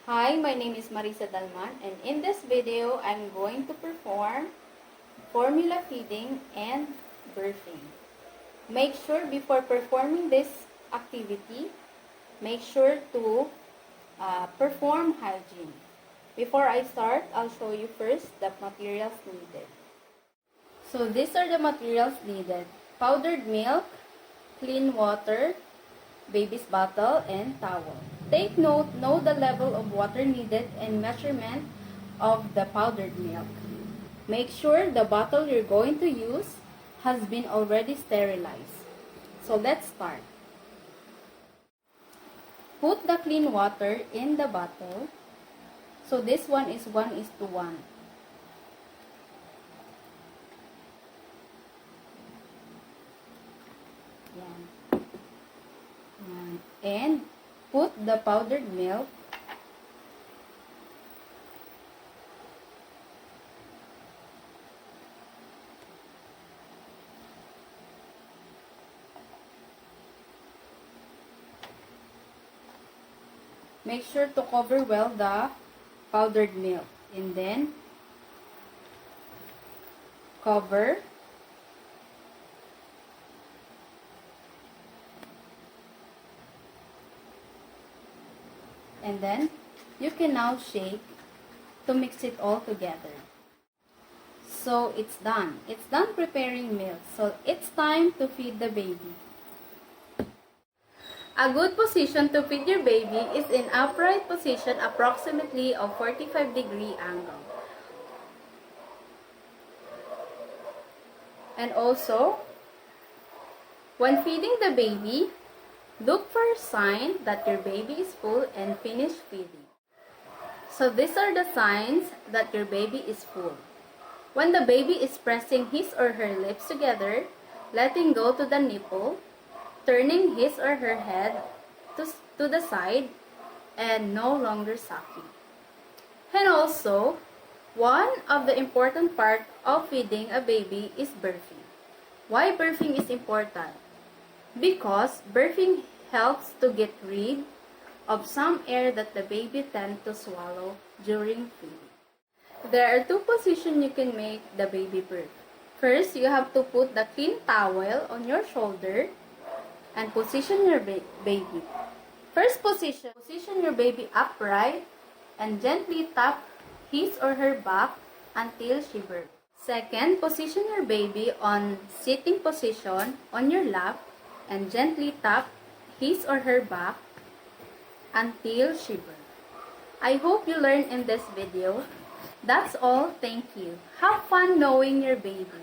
Hi, my name is Marisa Dalman, and in this video, I'm going to perform formula feeding and birthing. Make sure before performing this activity, make sure to perform hygiene. Before I start, I'll show you first the materials needed. So these are the materials needed: powdered milk, clean water, baby's bottle, and towel. Take note, know the level of water needed and measurement of the powdered milk. Make sure the bottle you're going to use has been already sterilized. So let's start. Put the clean water in the bottle. So this one is 1:1. Yan. And put the powdered milk make sure to cover well the powdered milk, and then cover and then you can now shake to mix it all together. So it's done. It's done preparing milk. So it's time to feed the baby. A good position to feed your baby is in upright position, approximately of 45-degree angle. And also, when feeding the baby, look for a sign that your baby is full and finish feeding. So these are the signs that your baby is full. When the baby is pressing his or her lips together, letting go to the nipple, turning his or her head to the side, and no longer sucking. And also, one of the important part of feeding a baby is birthing. Why birthing is important? Because birthing helps to get rid of some air that the baby tends to swallow during feeding. There are two positions you can make the baby birth. First, you have to put the clean towel on your shoulder and position your baby. First position your baby upright and gently tap his or her back until she births. Second, position your baby on sitting position on your lap and gently tap his or her back until she births. I hope you learned in this video. That's all. Thank you. Have fun knowing your baby.